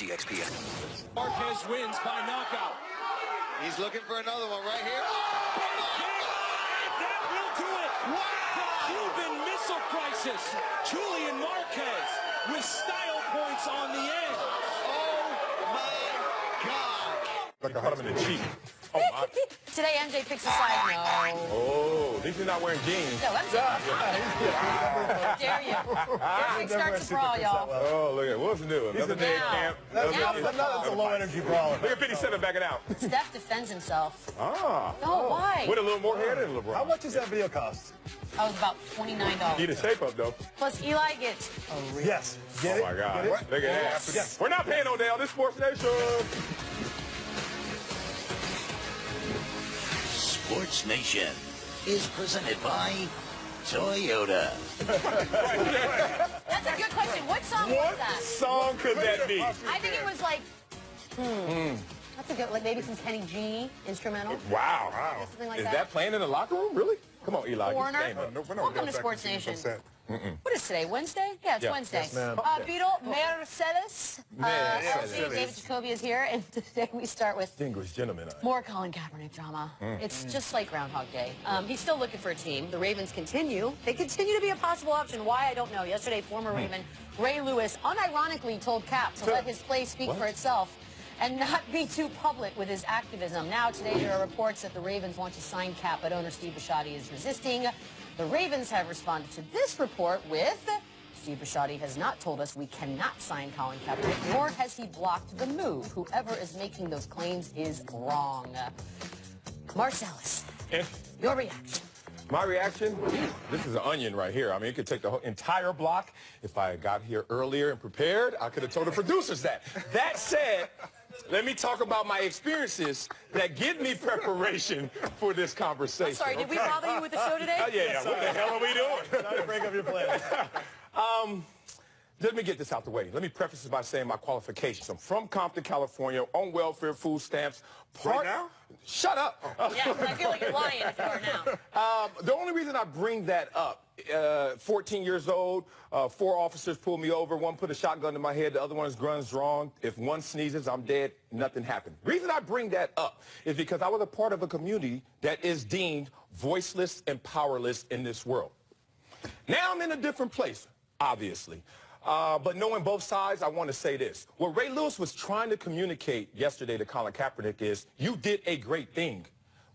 ESPN. Marquez wins by knockout. He's looking for another one right here. That will do it. Wow. The Cuban Missile Crisis. Julian Marquez with style points on the end. Oh, my God. Like I caught him in the cheek. Oh, my. Today, MJ picks a side. No. Oh, at least he's not wearing jeans. No, MJ. How dare you? Everything starts to brawl, y'all. Oh, look at what's new. Another day at camp. That's a low-energy brawler. Look at 57 backing out. Steph defends himself. Ah. No, why? With a little more hair than LeBron. How much does that video cost? That was about $29. Need a shape up, though. Plus, Eli gets a ring. Yes. Get it? Oh, my God. Get it? Look at that. Yes. We're not paying Odell. This Sports Nation. Sports Nation is presented by Toyota. That's a good question. What song was What that? song could that be? I think it was like, That's a good, like maybe some Kenny G instrumental. Wow. Something like Is that. that playing in the locker room? Really? Come on, Eli. Warner. Get the game up. Welcome to Sports Nation. What is today? Wednesday? Yeah, it's Wednesday. Yes, ma'am. Beetle Mercedes. David Jacoby is here, and today we start with Distinguished gentlemen. more Colin Kaepernick drama. It's just like Groundhog Day. He's still looking for a team. The Ravens continue. They continue to be a possible option. Why, I don't know. Yesterday, former Raven Ray Lewis unironically told Cap to let his play speak for itself and not be too public with his activism. Now, today, there are reports that the Ravens want to sign Cap, but owner Steve Bisciotti is resisting. The Ravens have responded to this report with, Steve Bisciotti has not told us we cannot sign Colin Kaepernick, nor has he blocked the move. Whoever is making those claims is wrong. Marcellus, your reaction? My reaction, this is an onion right here. I mean, it could take the whole entire block. If I got here earlier and prepared, I could have told the producers that. That said, let me talk about my experiences that give me preparation for this conversation. I'm sorry, did we bother you with the show today? Yeah. What the hell are we doing? Trying to break up your plans. Let me get this out the way. Let me preface this by saying my qualifications. I'm from Compton, California, on welfare, food stamps. Right now? Shut up. Yeah, I feel like you're lying if you are now. The only reason I bring that up, 14 years old, 4 officers pulled me over. One put a shotgun to my head. The other one's guns drawn. If one sneezes, I'm dead. Nothing happened. Reason I bring that up is because I was a part of a community that is deemed voiceless and powerless in this world. Now I'm in a different place, obviously. But knowing both sides, I want to say this. What Ray Lewis was trying to communicate yesterday to Colin Kaepernick is, you did a great thing,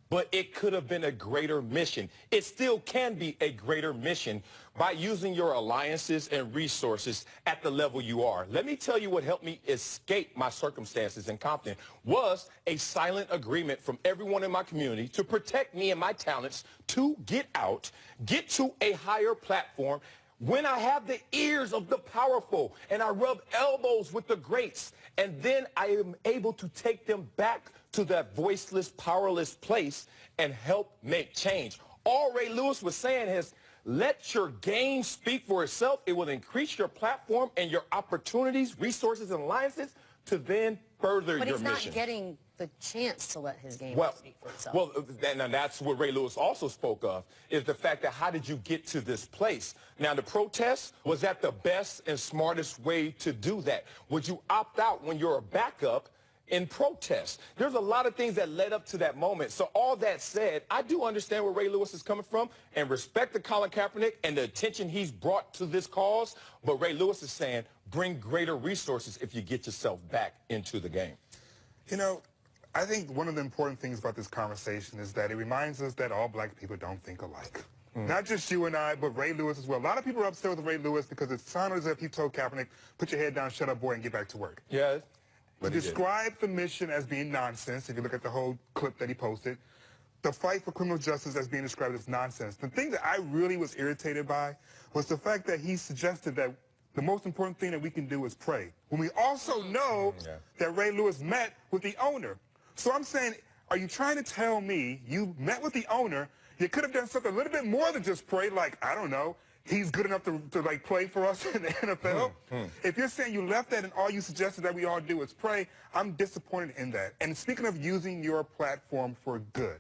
but it could have been a greater mission. It still can be a greater mission by using your alliances and resources at the level you are. Let me tell you what helped me escape my circumstances in Compton was a silent agreement from everyone in my community to protect me and my talents to get out, get to a higher platform. When I have the ears of the powerful and I rub elbows with the greats, and then I am able to take them back to that voiceless, powerless place and help make change. All Ray Lewis was saying is, let your game speak for itself. It will increase your platform and your opportunities, resources, and alliances to then further your mission. But he's not getting the chance to let his game speak for itself. Well, and that's what Ray Lewis also spoke of, is the fact that how did you get to this place? Now, the protest, was that the best and smartest way to do that? Would you opt out when you're a backup in protest? There's a lot of things that led up to that moment. So all that said, I do understand where Ray Lewis is coming from and respect to Colin Kaepernick and the attention he's brought to this cause. But Ray Lewis is saying, bring greater resources if you get yourself back into the game. You know, I think one of the important things about this conversation is that it reminds us that all black people don't think alike. Not just you and I, but Ray Lewis as well. A lot of people are upset with Ray Lewis because it sounded as if he told Kaepernick, put your head down, shut up, boy, and get back to work. Yeah. He described the mission as being nonsense, if you look at the whole clip that he posted. The fight for criminal justice as being described as nonsense. The thing that I really was irritated by was the fact that he suggested that the most important thing that we can do is pray, when we also know that Ray Lewis met with the owner. So I'm saying, are you trying to tell me you met with the owner, you could have done something a little bit more than just pray, like, I don't know, he's good enough to like, play for us in the NFL? If you're saying you left that and all you suggested that we all do is pray, I'm disappointed in that. And speaking of using your platform for good,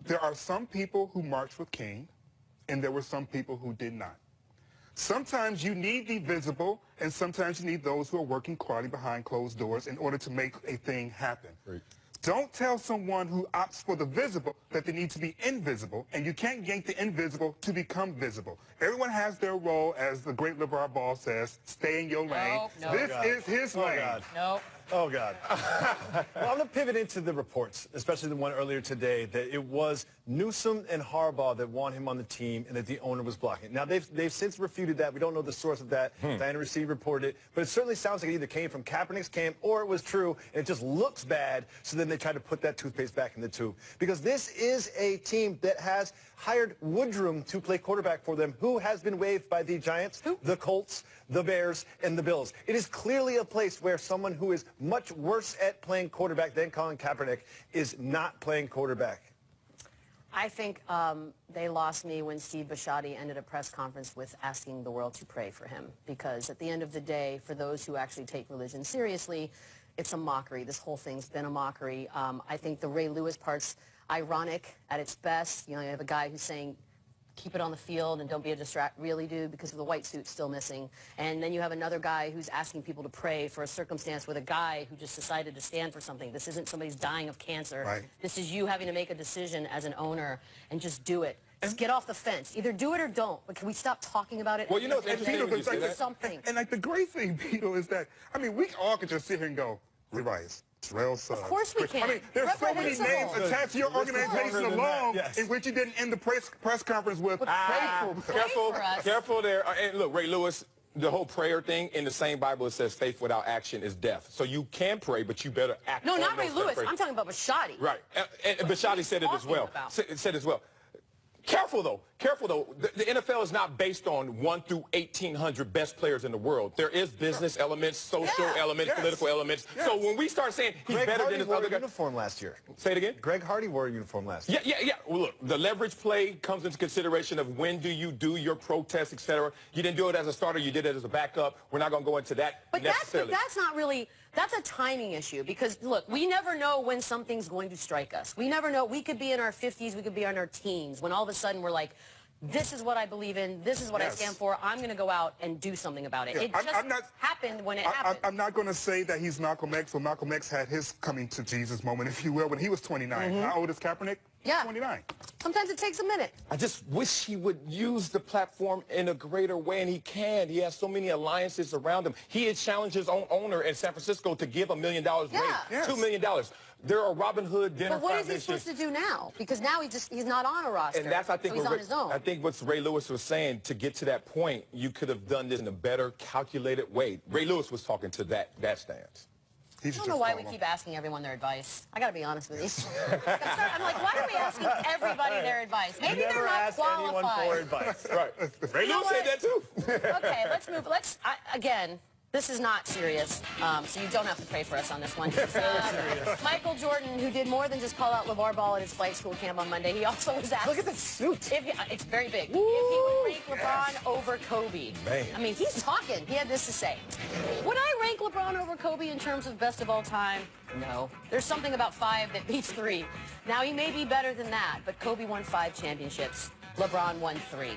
there are some people who marched with King, and there were some people who did not. Sometimes you need the visible, and sometimes you need those who are working quietly behind closed doors in order to make a thing happen. Right. Don't tell someone who opts for the visible that they need to be invisible, and you can't yank the invisible to become visible. Everyone has their role, as the great LeVar Ball says, stay in your lane. No. This is his lane. God. No. Oh, God. Well, I'm going to pivot into the reports, especially the one earlier today, that it was Newsom and Harbaugh that want him on the team and that the owner was blocking. Now, they've since refuted that. We don't know the source of that. Diana Ricci reported it. But it certainly sounds like it either came from Kaepernick's camp or it was true, and it just looks bad, so then they tried to put that toothpaste back in the tube. Because this is a team that has hired Woodrum to play quarterback for them, who has been waived by the Giants, the Colts, the Bears, and the Bills. It is clearly a place where someone who is much worse at playing quarterback than Colin Kaepernick is not playing quarterback. I think they lost me when Steve Bisciotti ended a press conference with asking the world to pray for him. Because at the end of the day, for those who actually take religion seriously, it's a mockery. This whole thing's been a mockery. I think the Ray Lewis part's ironic at its best. You know, you have a guy who's saying, keep it on the field and don't be a really dude because of the white suit still missing. And then you have another guy who's asking people to pray for a circumstance with a guy who just decided to stand for something. This isn't somebody's dying of cancer. Right. This is you having to make a decision as an owner and just do it. Just get off the fence. Either do it or don't. But can we stop talking about it? Well, you know, it's interesting when you say that. Something. And like the great thing, Beto, is that, I mean, we all could just sit here and go, Rice, Terrell Suggs. Of course we can. I mean, there's so many names Reprehensible. attached to your organization alone, Yes. in which you didn't end the press conference with, Careful, for us. careful there. And look, Ray Lewis, the whole prayer thing, in the same Bible, it says faith without action is death. So you can pray, but you better act. No, on not those Ray Lewis. prayers. I'm talking about Bisciotti. Right. And Bisciotti said it as well. About? Said as well. Careful though. The NFL is not based on 1 through 1,800 best players in the world. There is business elements, social elements, political elements. So when we start saying he's Greg better Hardy than his wore other a guy, uniform last year. say it again. Greg Hardy wore a uniform last year. Yeah. Well, look, the leverage play comes into consideration of when do you do your protest, etc. You didn't do it as a starter. You did it as a backup. We're not going to go into that But necessarily. that's not really, that's a timing issue because, look, we never know when something's going to strike us. We never know. We could be in our 50s. We could be in our teens when all of a sudden we're like, this is what I believe in. This is what I stand for. I'm going to go out and do something about it. Yeah, It just happened when it happened. I'm not going to say that he's Malcolm X, but Malcolm X had his coming to Jesus moment, if you will, when he was 29. How old is Kaepernick? Yeah. 29. Sometimes it takes a minute. I just wish he would use the platform in a greater way, and he can. He has so many alliances around him. He had challenged his own owner in San Francisco to give $1 million raise, Yes. $2 million. There are Robin Hood dinner But what is he foundations. supposed to do now? Because now he's not on a roster. And that's, I think, so he's what on his own. I think what Ray Lewis was saying, to get to that point, you could have done this in a better, calculated way. Ray Lewis was talking to that stance. I don't know why we keep asking everyone their advice. I got to be honest with you. I'm like, why are we asking everybody their advice? Maybe Never they're not ask anyone qualified. for advice. Right. Ray Lewis said that too. Okay, let's move. Again, this is not serious, so you don't have to pray for us on this one. Michael Jordan, who did more than just call out LeVar Ball at his flight school camp on Monday, he also was asked. Look at the suit. It's very big. Woo, if he would rank LeBron over Kobe. Man. I mean, he's talking. He had this to say. Would I rank LeBron over Kobe in terms of best of all time? No. There's something about 5 that beats 3. Now, he may be better than that, but Kobe won 5 championships. LeBron won 3.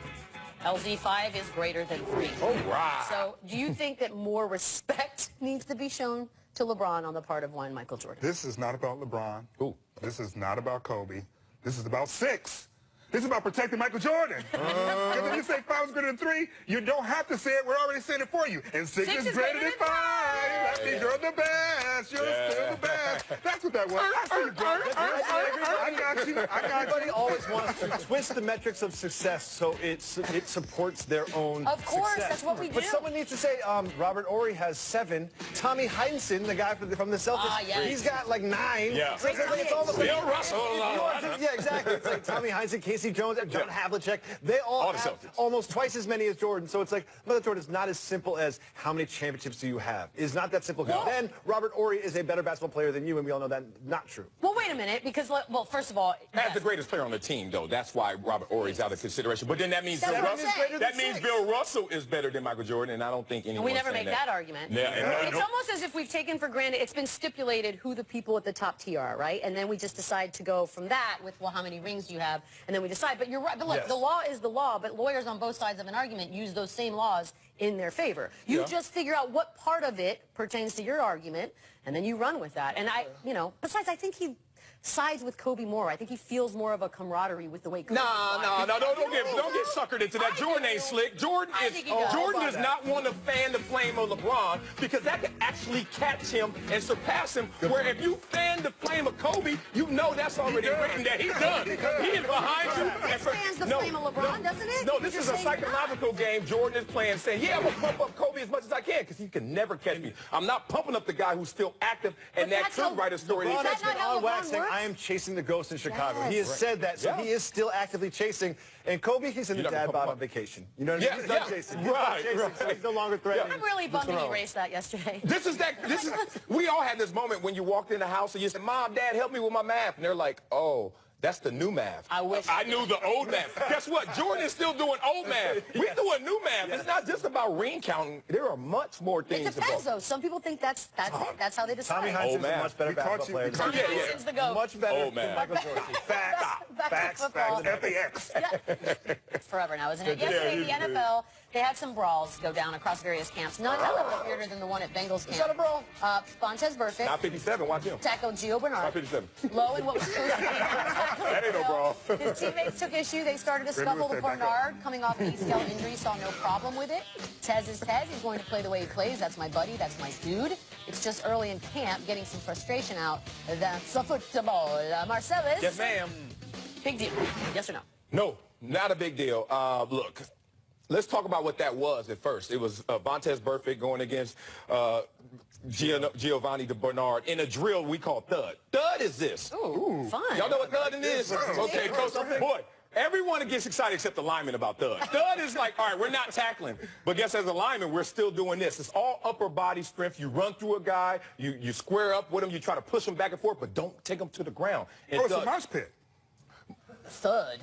LZ5 is greater than 3. Oh, wow. So do you think that more respect needs to be shown to LeBron on the part of one Michael Jordan? This is not about LeBron. Ooh. This is not about Kobe. This is about 6. This is about protecting Michael Jordan. Because if you say 5 is greater than 3, you don't have to say it. We're already saying it for you. And 6 is greater than 5. That means you're the best. You're still the best. That's what that was. I see you, brother. I got you. Everybody always wants to twist the metrics of success so it supports their own Of course, success. that's what we But do. someone needs to say, Robert Ory has 7. Tommy Heinsohn, the guy from the Celtics, yes. he's got like 9. Yeah. So it's almost like, Bill Russell. yeah, exactly. It's like Tommy Heinsohn, Casey Jones, John Havlicek. They all the have Celtics. almost twice as many as Jordan. So it's like, Michael Jordan is not as simple as how many championships do you have. It's not that simple. No. Then Robert Ory is a better basketball player than you, and we all know that not true. Well, wait a minute, because, well, first of all... As the greatest player on the team, though, that's why Robert Ory's out of consideration. But then that means Bill Russell is better than Michael Jordan, and I don't think anyone. We never make that argument. Yeah, it's almost as if we've taken for granted, it's been stipulated who the people at the top tier are, right? And then we just decide to go from that with, well, how many rings do you have? And then we decide. But you're right. But look, the law is the law, but lawyers on both sides of an argument use those same laws in their favor. You just figure out what part of it pertains to your argument, and then you run with that. And besides, I think he sides with Kobe more. I think he feels more of a camaraderie with the way Kobe don't get suckered into that. Jordan ain't slick. Jordan does not want to fan the flame of LeBron because that could actually catch him and surpass him. Where if you fan the flame of Kobe, you know that's already written that he's done. He is behind you. It fans the flame of LeBron, doesn't it? No, this is a psychological game Jordan is playing, saying, yeah, I'm going to pump up Kobe as much as I can because he can never catch me. I'm not pumping up the guy who's still active, and that could write a story. LeBron has been on wax saying, I am chasing the ghost in Chicago. He has said that, so he is still actively chasing. And Kobe, he's in the dad bod on vacation. You know what I mean? He's not chasing. So he's no longer threatening. I'm really bummed he erased that yesterday. We all had this moment when you walked in the house and you said, Mom, Dad, help me with my math. And they're like, oh, that's the new math. I wish I knew the old math. Guess what? Jordan is still doing old math. We're doing new math. It's not just about ring counting. There are much more things. It depends, though. Some people think that's it. That's how they decide. Tommy Heinsohn's a much better basketball player. Tommy Heinsohn's the GOAT. Much better than Michael Jordan. Facts. FAX. Forever now, isn't it? Yesterday, the NFL, they had some brawls go down across various camps. None a little weirder than the one at Bengals camp. Is that a brawl? Vontez Burfict. Not 57. Watch him. Tackled Gio Bernard. Not 57. Low in what was supposed to be. That ain't no brawl. His teammates took issue. They started a scuffle with Bernard. Coming off an ACL injury, saw no problem with it. Tez is Tez. He's going to play the way he plays. That's my buddy. That's my dude. It's just early in camp, getting some frustration out. That's a football. Marcellus. Yes, ma'am. Big deal. Yes or no? No, not a big deal. Look, let's talk about what that was at first. It was Vontez Burfict going against Giovanni Bernard in a drill we call thud. Thud is this. Ooh, fun. Y'all know what thudding is? Okay, Coach. Boy, everyone gets excited except the lineman about thud. Thud is like, all right, we're not tackling. But guess as a lineman, we're still doing this. It's all upper body strength. You run through a guy. You square up with him. You try to push him back and forth, but don't take him to the ground. And it's a mosh pit. Thud.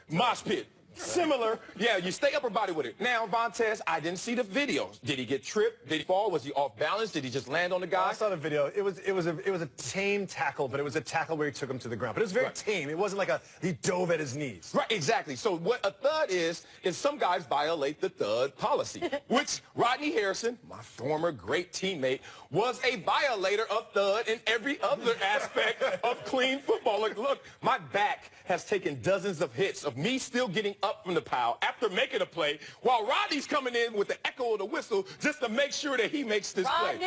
Mosh pit. Similar. Yeah, you stay upper body with it. Now, Vontez, I didn't see the video. Did he get tripped? Did he fall? Was he off balance? Did he just land on the guy? I saw the video. It was a tame tackle, but it was a tackle where he took him to the ground. But it was very tame. It wasn't like he dove at his knees. Right, exactly. So what a thud is some guys violate the thud policy, which Rodney Harrison, my former great teammate, was a violator of thud in every other aspect of clean football. Look, my back has taken dozens of hits of me still getting up from the pile after making a play while Rodney's coming in with the echo of the whistle just to make sure that he makes this play.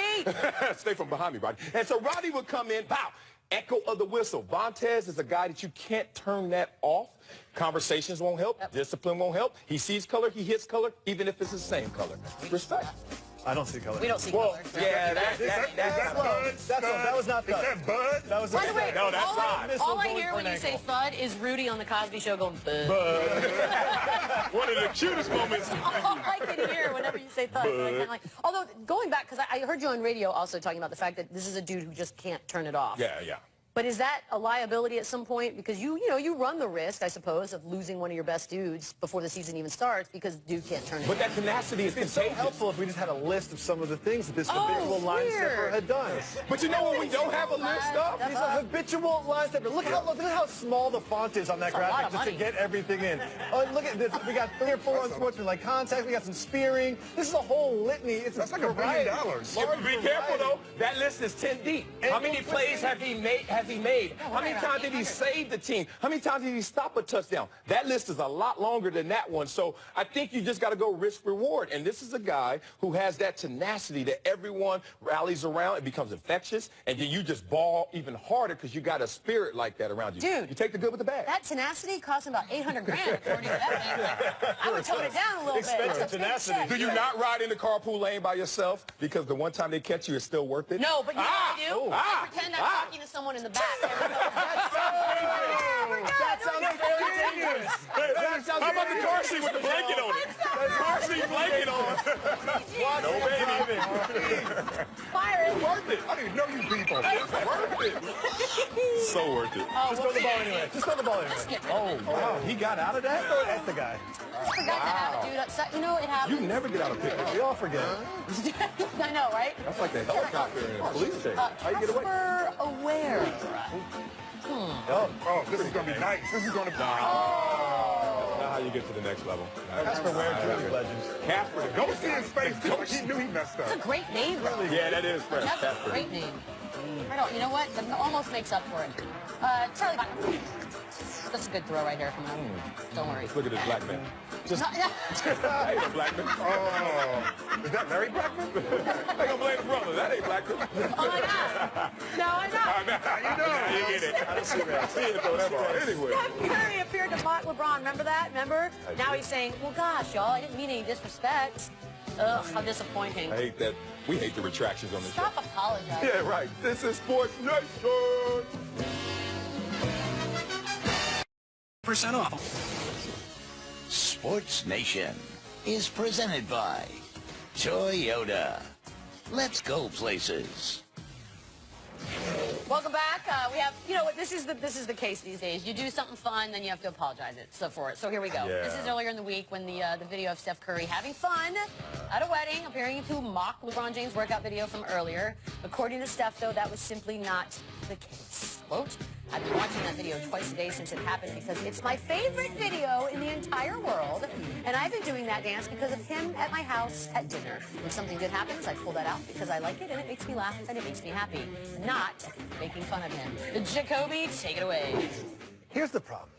Stay from behind me, Rodney. And so Rodney would come in, pow, echo of the whistle. Vontez is a guy that you can't turn that off. Conversations won't help. Discipline won't help. He sees color, he hits color, even if it's the same color. Respect. I don't see color. We don't see color. Yeah, that was not thud. Is that Bud? That was By the way, no, that's not. All I hear when you say thud is Rudy on the Cosby Show going, Bud. One of the cutest moments. All I can hear whenever you say thud. Although, going back, because I heard you on radio also talking about the fact that this is a dude who just can't turn it off. Yeah. But is that a liability at some point? Because you run the risk, I suppose, of losing one of your best dudes before the season even starts because dude can't turn it. But that tenacity is so helpful if we just had a list of some of the things that this habitual line stepper had done. But you know what we don't have a list of? He's a habitual line stepper. Look at how small the font is on that graphic just to get everything in. Oh, look at this. We got 3 or 4 unsportsmanlike contact. We got some spearing. This is a whole litany. That's like $1 billion. Be careful though. That list is 10 deep. How many plays have he made? How many times did he save the team? How many times did he stop a touchdown? That list is a lot longer than that one. So I think you just got to go risk reward. And this is a guy who has that tenacity that everyone rallies around. It becomes infectious. And then you just ball even harder because you got a spirit like that around you. Dude. You take the good with the bad. That tenacity costs him about $800 grand according to that man. I would tone it down a little bit. Expensive tenacity. Do you not ride in the carpool lane by yourself because the one time they catch you, it's still worth it? No, but you know what I do? I pretend I'm talking to someone in the back. That sounds very dangerous. How about the car seat with the blanket on it? The car seat blanket on. No baby. Fire it. Worth it. I didn't know you people. It's worth it. So worth it. Just throw the ball anyway. Just throw the ball anyway. Oh, wow. He got out of that? That's the guy. I forgot to have it, dude. Upset. You know, it happens. You never get out of pictures. We all forget. I know, right? That's like the helicopter in a police chase. How you get away? Customer aware. Oh, this is going to be nice. This is going to be nice. Now how you get to the next level. Casper Ware, truly legends. Casper. Don't see his face, too. He knew he messed It's a up. great name, though. Yeah, that is fresh. That's a Casper. great name. Right on. You know what? That almost makes up for it. Charlie Blackman. That's a good throw right here. Come on. Don't worry. Look at this black man. Just, That ain't a black man. Oh, is that Larry Blackman? They gonna blame the brother. That ain't black man. oh my God. No, I'm not. How you know? You get it. See it throw that ball. Anyway. Steph Curry appeared to mock LeBron. Remember that? Remember? Now he's saying, well, gosh, y'all, I didn't mean any disrespect. Ugh, how disappointing. I hate that. We hate the retractions on this show. Stop apologizing. Yeah, right. This is Sports Nation. % off. Sports Nation is presented by Toyota. Let's go places. Welcome back. We have, you know what, this is the case these days. You do something fun, then you have to apologize for it. So here we go. Yeah. This is earlier in the week when the video of Steph Curry having fun at a wedding, appearing to mock LeBron James' workout video from earlier. According to Steph, though, that was simply not the case. Quote, I've been watching that video twice a day since it happened because it's my favorite video in the entire world. And I've been doing that dance because of him at my house at dinner. When something good happens, I pull that out because I like it and it makes me laugh and it makes me happy. Not making fun of him. Jacoby, take it away. Here's the problem.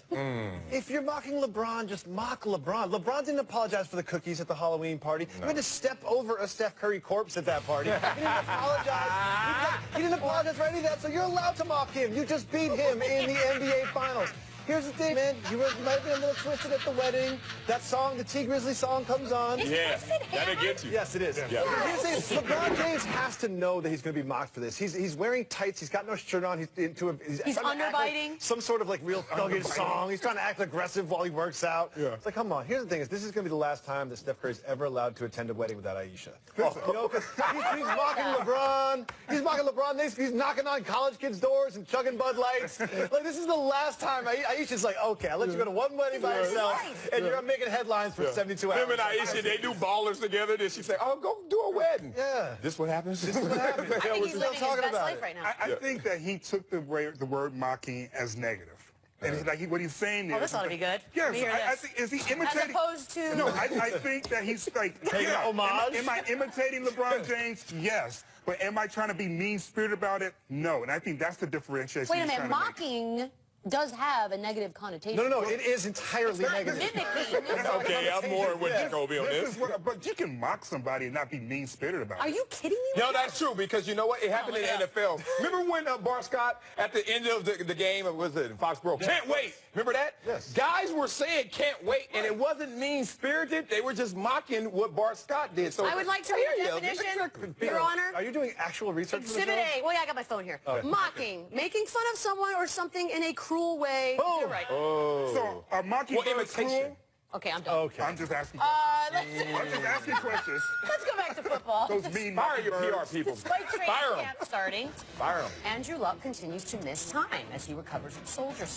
If you're mocking LeBron, just mock LeBron. LeBron didn't apologize for the cookies at the Halloween party. He had to step over a Steph Curry corpse at that party. He didn't apologize. He didn't apologize for any of that, so you're allowed to mock him. You just beat him in the NBA Finals. Here's the thing, man. You might have been a little twisted at the wedding. That song, the T Grizzly song, comes on. Yeah, that'll get you. Yes, it is. Yeah. Here's the thing. LeBron James has to know that he's going to be mocked for this. He's wearing tights. He's got no shirt on. He's underbiting. Like some sort of like real thuggish song. He's trying to act aggressive while he works out. Yeah. It's like, come on. Here's the thing: this is going to be the last time that Steph Curry's ever allowed to attend a wedding without Aisha. You know, because he's mocking LeBron. He's mocking LeBron. He's knocking on college kids' doors and chugging Bud Lights. Like, this is the last time. Aisha's like, okay, I'll let you go to one wedding by yourself, and you're making headlines for 72 hours. Him and Aisha, they do ballers together. Then she say, "Oh, go do a wedding." Yeah. This what happens. This is what happens. I think he's living his best life right now. I think that he took the word mocking as negative. And what he's saying is... Oh, this ought to be good. Yes, Let me hear I this. think, is he imitating... As opposed to... No, I think that he's like... Taking homage? Am I imitating LeBron James? Yes. But am I trying to be mean-spirited about it? No. And I think that's the differentiation. Wait a minute, mocking does have a negative connotation. No, it is entirely negative. Mimicking. Okay, I'm more with Jacoby on this. But you can mock somebody and not be mean-spirited about it. Are you kidding me? No, that's true, because you know what? It happened in the NFL. Remember when Bart Scott, at the end of the game, was it in Foxborough? Can't wait. Remember that? Yes. Guys were saying can't wait, and it wasn't mean-spirited. They were just mocking what Bart Scott did. So I would like to read a definition, Your Honor. Are you doing actual research for the Exhibit show? A. Well, yeah, I got my phone here. Mocking. Making fun of someone or something in a cruel way. Boom. You're right. So, are mocking imitation. cruel? Okay, I'm done. Okay. I'm just asking Let's just asking questions. go back to football. Those mean Fire your PR people. Despite training Fire 'em. camp starting, Fire 'em. Andrew Luck continues to miss time as he recovers from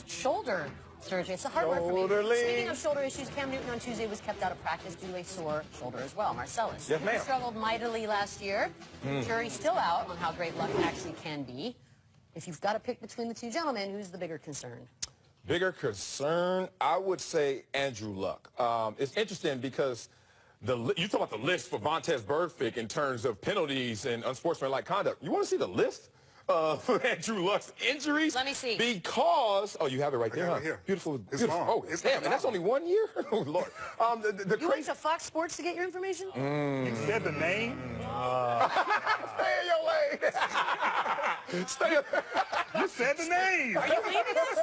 shoulder surgery. It's a hard word for me. Shoulderly. Speaking of shoulder issues, Cam Newton on Tuesday was kept out of practice due to a sore shoulder as well. Marcellus. Yes, ma'am. He struggled mightily last year. Jury's still out on how great Luck actually can be. If you've got to pick between the two gentlemen, who's the bigger concern? Bigger concern, I would say Andrew Luck. It's interesting because you talk about the list for Vontaze Burfict in terms of penalties and unsportsmanlike conduct. You want to see the list of Andrew Luck's injuries? Let me see. Because, you have it right there, got huh? it here. Beautiful. It's beautiful. long. Oh, It's damn, long. and that's only 1 year? Oh, Lord. The You went crazy... to Fox Sports to get your information? You said the name? Stay in your lane. Stay You said the name. Are you leaving us?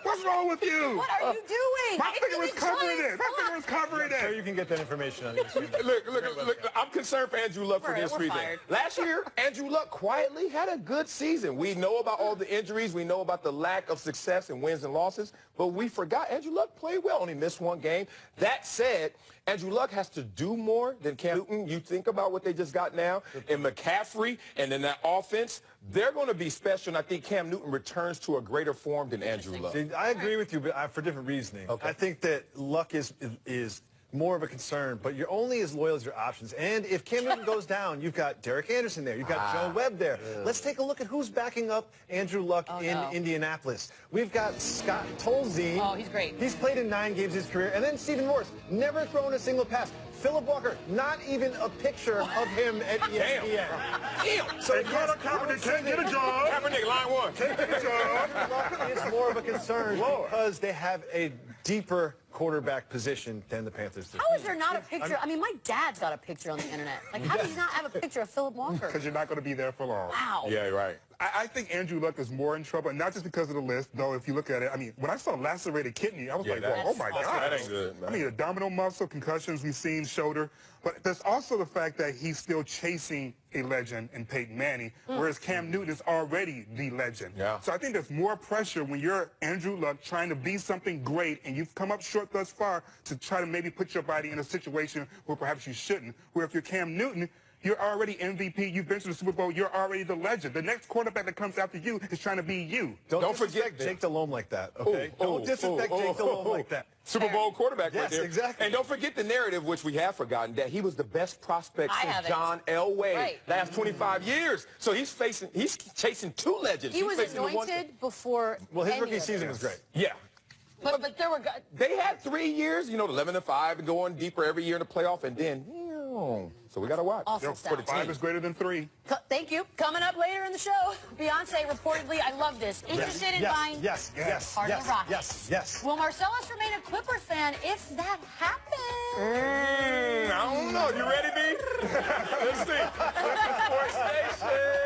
What's wrong with you? What are you doing? My finger was covering it. My finger was covering Sure, it. you can get that information on ESPN. Look, I'm concerned for Andrew Luck for this reason. Last year, Andrew Luck quietly had a good season. We know about all the injuries. We know about the lack of success in wins and losses. But we forgot Andrew Luck played well. Only missed one game. That said, Andrew Luck has to do more than Cam Newton. You think about what they just got now in McCaffrey and in that offense. They're going to be special, and I think Cam Newton returns to a greater form than Andrew Luck. See, I agree with you, but for different reasoning. Okay. I think that Luck is more of a concern, but you're only as loyal as your options. And if Cam Newton goes down, you've got Derek Anderson there. You've got Joe Webb there. Let's take a look at who's backing up Andrew Luck in Indianapolis. We've got Scott Tolzien. Oh, he's great. He's played in 9 games his career. And then Stephen Morris, never thrown a single pass. Philip Walker, not even a picture of him at ESPN. Damn. So They caught Kaepernick, can't get a job. Kaepernick, line one. Can't get a job. Luck is more of a concern because they have a deeper quarterback position than the Panthers do. How is there not a picture? I mean, my dad's got a picture on the internet. Like, how does he not have a picture of Philip Walker? Because you're not going to be there for long. Wow. Yeah, right. I think Andrew Luck is more in trouble, and not just because of the list, though. If you look at it, I mean, when I saw lacerated kidney, I was like, whoa, oh my God. That ain't good, man. I mean, abdominal muscle, concussions we've seen, shoulder. But there's also the fact that he's still chasing a legend in Peyton Manning, whereas Cam Newton is already the legend. Yeah. So I think there's more pressure when you're Andrew Luck trying to be something great, and you've come up short thus far to try to maybe put your body in a situation where perhaps you shouldn't. Where if you're Cam Newton, you're already MVP. You've been to the Super Bowl. You're already the legend. The next quarterback that comes after you is trying to be you. Don't forget Jake Delhomme like that, okay? Don't disrespect Jake Delhomme like that. Super Bowl quarterback right there. Exactly. And don't forget the narrative, which we have forgotten, that he was the best prospect since John Elway last 25 years. So he's chasing 2 legends. He was anointed before. Well, his rookie season was great. Yeah. But there were. They had 3 years, 11-5, and going deeper every year in the playoff, and then, so we got to watch. Awful stats. 5 is greater than 3. Thank you. Coming up later in the show, Beyonce reportedly, I love this, interested in buying part of the Rockets. Yes. Will Marcellus remain a Clippers fan if that happens? I don't know. You ready, B? Let's see. Sports Nation.